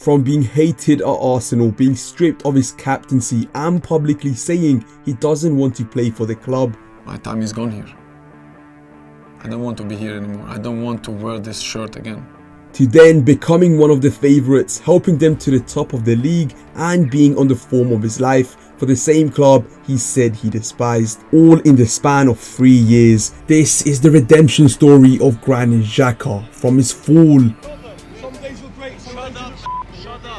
From being hated at Arsenal, being stripped of his captaincy and publicly saying he doesn't want to play for the club. My time is gone here. I don't want to be here anymore. I don't want to wear this shirt again. To then becoming one of the favourites, helping them to the top of the league and being on the form of his life for the same club he said he despised, all in the span of 3 years. This is the redemption story of Granit Xhaka, from his fall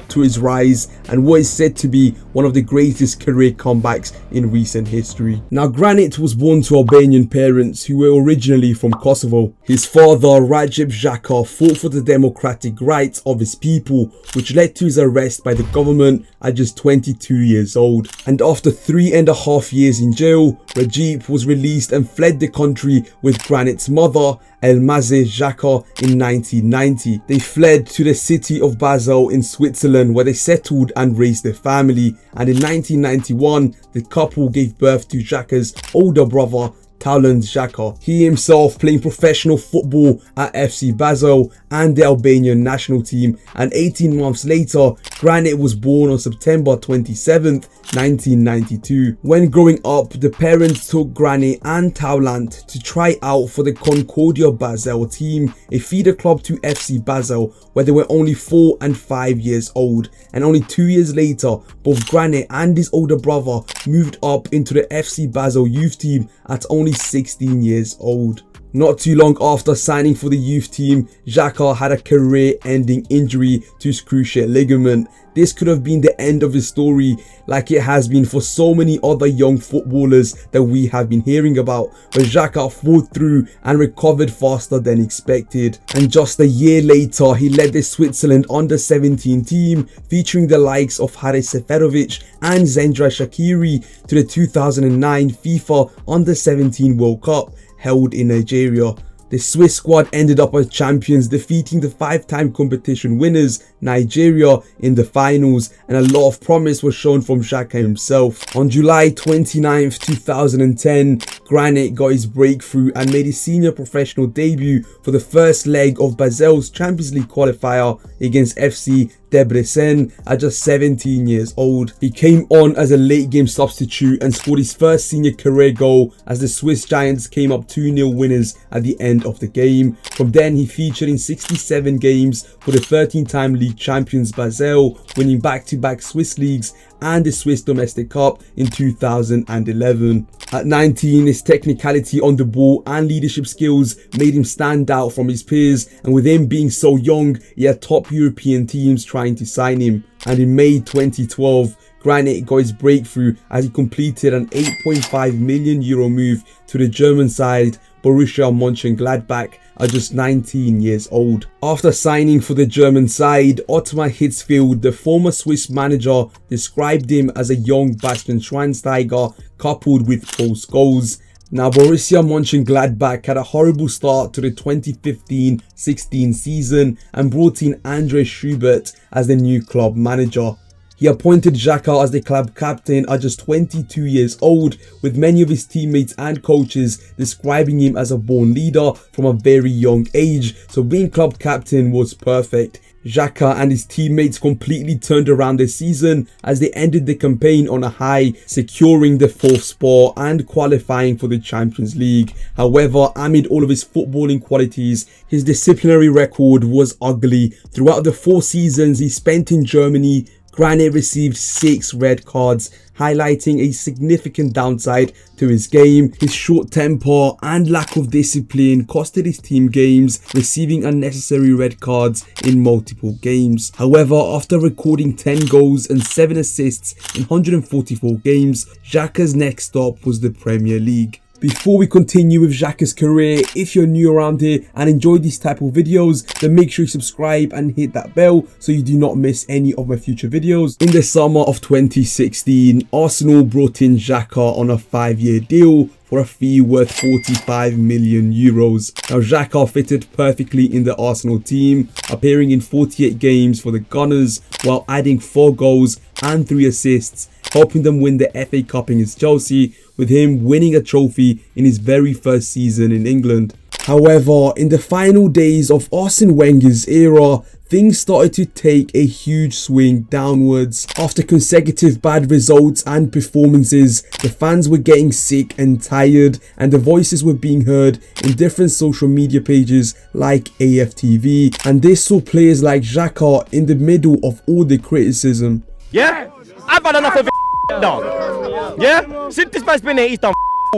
to his rise and what is said to be one of the greatest career comebacks in recent history. Now, Granit was born to Albanian parents who were originally from Kosovo. His father, Rajib Xhaka, fought for the democratic rights of his people, which led to his arrest by the government at just 22 years old. And after 3.5 years in jail, Rajib was released and fled the country with Granit's mother, Elmaze Xhaka, in 1990. They fled to the city of Basel in Switzerland, where they settled and raised their family. And in 1991, the couple gave birth to Xhaka's older brother, Taulant Xhaka. He himself playing professional football at FC Basel and the Albanian national team, and 18 months later, Granit was born on September 27th, 1992. When growing up, the parents took Granit and Taulant to try out for the Concordia Basel team, a feeder club to FC Basel, where they were only 4 and 5 years old, and only 2 years later, both Granit and his older brother moved up into the FC Basel youth team at only 16 years old. Not too long after signing for the youth team, Xhaka had a career-ending injury to his cruciate ligament. This could have been the end of his story, like it has been for so many other young footballers that we have been hearing about, but Xhaka fought through and recovered faster than expected. And just a year later, he led the Switzerland under-17 team, featuring the likes of Haris Seferovic and Zendra Shaqiri, to the 2009 FIFA Under-17 World Cup held in Nigeria. The Swiss squad ended up as champions, defeating the 5-time competition winners Nigeria in the finals, and a lot of promise was shown from Xhaka himself. On July 29th, 2010, Granit got his breakthrough and made his senior professional debut for the first leg of Basel's Champions League qualifier against FC Debrecen at just 17 years old. He came on as a late game substitute and scored his first senior career goal as the Swiss Giants came up 2-0 winners at the end of the game. From then, he featured in 67 games for the 13-time league champions Basel, winning back-to-back Swiss leagues and the Swiss Domestic Cup in 2011. At 19, his technicality on the ball and leadership skills made him stand out from his peers, and with him being so young, he had top European teams trying to sign him. And in May 2012, Granit got his breakthrough as he completed an €8.5 million move to the German side Borussia Mönchengladbach at just 19 years old. After signing for the German side, Ottmar Hitzfeld, the former Swiss manager, described him as a young Bastian Schweinsteiger coupled with close goals. Now, Borussia Mönchengladbach had a horrible start to the 2015-16 season and brought in André Schubert as the new club manager. He appointed Xhaka as the club captain at just 22 years old, with many of his teammates and coaches describing him as a born leader from a very young age, so being club captain was perfect. Xhaka and his teammates completely turned around the season as they ended the campaign on a high, securing the 4th spot and qualifying for the Champions League. However, amid all of his footballing qualities, his disciplinary record was ugly. Throughout the 4 seasons he spent in Germany, Granit received 6 red cards, highlighting a significant downside to his game. His short temper and lack of discipline costed his team games, receiving unnecessary red cards in multiple games. However, after recording 10 goals and 7 assists in 144 games, Xhaka's next stop was the Premier League. Before we continue with Xhaka's career, if you're new around here and enjoy these type of videos, then make sure you subscribe and hit that bell so you do not miss any of my future videos. In the summer of 2016, Arsenal brought in Xhaka on a 5-year deal for a fee worth €45 million. Now, Xhaka fitted perfectly in the Arsenal team, appearing in 48 games for the Gunners while adding 4 goals and 3 assists, helping them win the FA Cup against Chelsea, with him winning a trophy in his very first season in England. However, in the final days of Arsene Wenger's era, things started to take a huge swing downwards. After consecutive bad results and performances, the fans were getting sick and tired, and the voices were being heard in different social media pages like AFTV, and this saw players like Xhaka in the middle of all the criticism. Yeah? I've had enough of it, dog. Yeah? Since this man's been here, he's done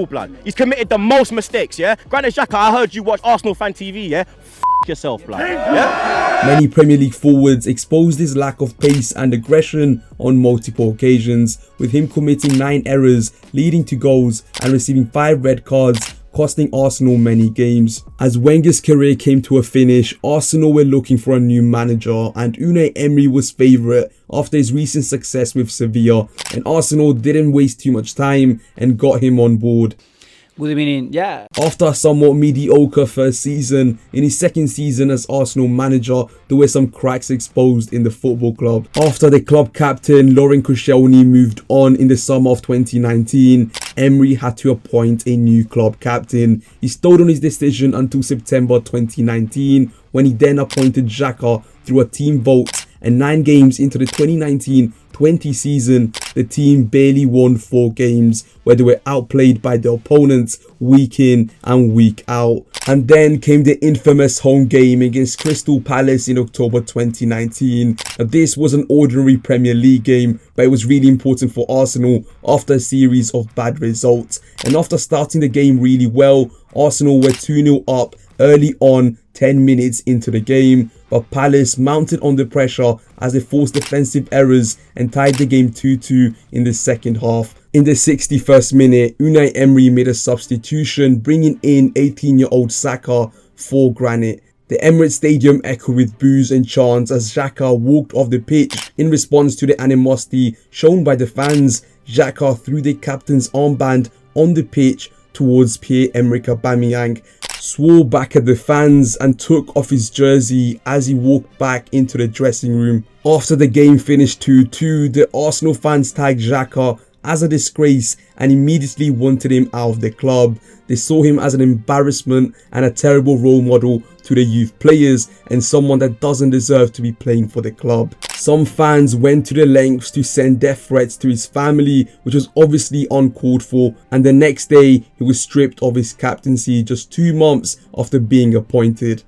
blood. He's committed the most mistakes, yeah? Granit Xhaka, I heard you watch Arsenal Fan TV, yeah? Yourself, blood. Yeah? Many Premier League forwards exposed his lack of pace and aggression on multiple occasions, with him committing 9 errors, leading to goals and receiving 5 red cards, costing Arsenal many games. As Wenger's career came to a finish, Arsenal were looking for a new manager, and Unai Emery was favourite after his recent success with Sevilla, and Arsenal didn't waste too much time and got him on board. Good evening, yeah. After a somewhat mediocre first season, in his second season as Arsenal manager, there were some cracks exposed in the football club. After the club captain Laurent Koscielny moved on in the summer of 2019, Emery had to appoint a new club captain. He stayed on his decision until September 2019, when he then appointed Xhaka through a team vote, and 9 games into the 2019-20 season, the team barely won 4 games, where they were outplayed by their opponents week in and week out. And then came the infamous home game against Crystal Palace in October 2019. Now, this was an ordinary Premier League game, but it was really important for Arsenal after a series of bad results. And after starting the game really well, Arsenal were 2-0 up early on, 10 minutes into the game, but Palace mounted under pressure as they forced defensive errors and tied the game 2-2 in the second half. In the 61st minute, Unai Emery made a substitution, bringing in 18-year-old Xhaka for Granit. The Emirates Stadium echoed with boos and chants as Xhaka walked off the pitch. In response to the animosity shown by the fans, Xhaka threw the captain's armband on the pitch towards Pierre-Emerick Aubameyang, swore back at the fans and took off his jersey as he walked back into the dressing room. After the game finished 2-2, the Arsenal fans tagged Xhaka as a disgrace and immediately wanted him out of the club. They saw him as an embarrassment and a terrible role model to the youth players, and someone that doesn't deserve to be playing for the club. Some fans went to the lengths to send death threats to his family, which was obviously uncalled for, and the next day he was stripped of his captaincy just 2 months after being appointed.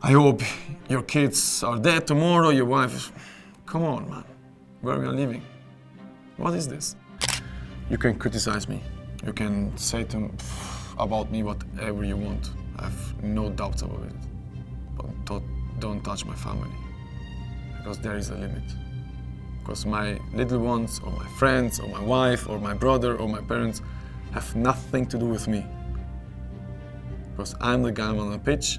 I hope your kids are dead tomorrow, your wife. Come on, man. Where are we living? What is this? You can criticize me. You can say about me whatever you want. I have no doubts about it. But don't touch my family. Because there is a limit. Because my little ones, or my friends, or my wife, or my brother, or my parents have nothing to do with me. Because I'm the guy on the pitch.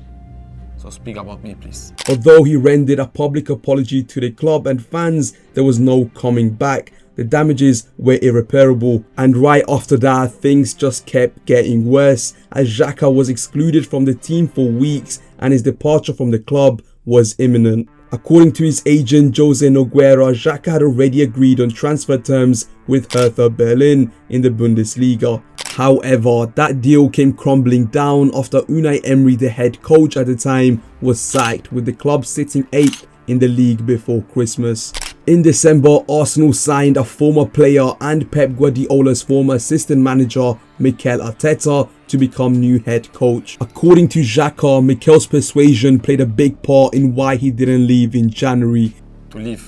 So speak about me, please. Although he rendered a public apology to the club and fans, there was no coming back. The damages were irreparable, and right after that, things just kept getting worse as Xhaka was excluded from the team for weeks and his departure from the club was imminent. According to his agent Jose Nogueira, Xhaka had already agreed on transfer terms with Hertha Berlin in the Bundesliga. However, that deal came crumbling down after Unai Emery, the head coach at the time, was sacked, with the club sitting 8th in the league before Christmas. In December, Arsenal signed a former player and Pep Guardiola's former assistant manager, Mikel Arteta, to become new head coach. According to Xhaka, Mikel's persuasion played a big part in why he didn't leave in January. To leave.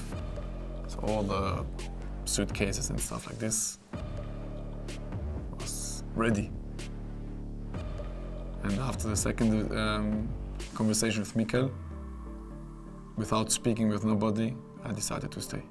So all the suitcases and stuff like this was ready. And after the second conversation with Mikel, without speaking with nobody, I decided to stay.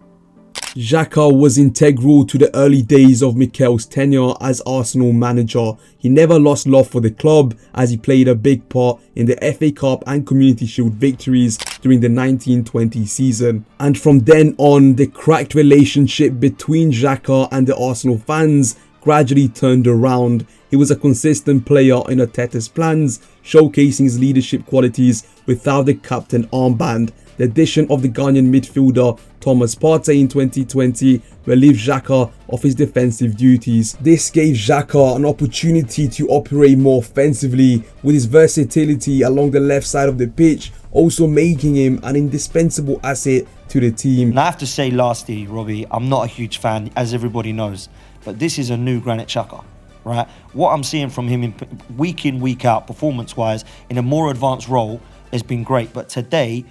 Xhaka was integral to the early days of Mikel's tenure as Arsenal manager. He never lost love for the club as he played a big part in the FA Cup and Community Shield victories during the 1920 season. And from then on, the cracked relationship between Xhaka and the Arsenal fans gradually turned around. He was a consistent player in Arteta's plans, showcasing his leadership qualities without the captain armband. the addition of the Ghanaian midfielder Thomas Partey in 2020 relieved Xhaka of his defensive duties. This gave Xhaka an opportunity to operate more offensively, with his versatility along the left side of the pitch also making him an indispensable asset to the team. And I have to say lastly, Robbie, I'm not a huge fan, as everybody knows, but this is a new Granit Xhaka, right? What I'm seeing from him week in, week out, performance-wise, in a more advanced role, has been great. But today,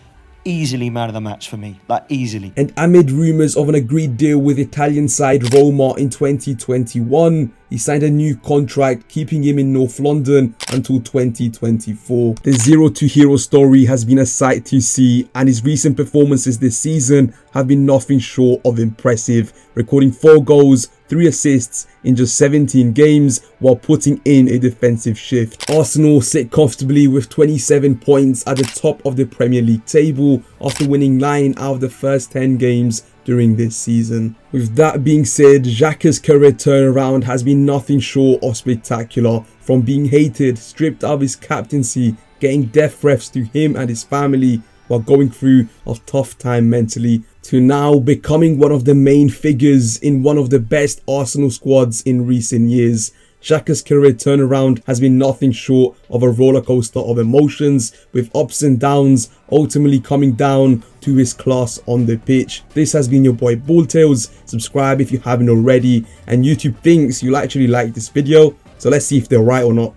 easily man of the match for me, like easily. And amid rumours of an agreed deal with Italian side Roma in 2021, he signed a new contract keeping him in North London until 2024. The Zero to Hero story has been a sight to see, and his recent performances this season have been nothing short of impressive, recording 4 goals, 3 assists in just 17 games while putting in a defensive shift. Arsenal sit comfortably with 27 points at the top of the Premier League table after winning 9 out of the first 10 games during this season. With that being said, Xhaka's career turnaround has been nothing short of spectacular, from being hated, stripped of his captaincy, getting death threats to him and his family while going through a tough time mentally, to now becoming one of the main figures in one of the best Arsenal squads in recent years. Xhaka's career turnaround has been nothing short of a rollercoaster of emotions, with ups and downs ultimately coming down to his class on the pitch. This has been your boy Balltails. Subscribe if you haven't already, and YouTube thinks you'll actually like this video, so let's see if they're right or not.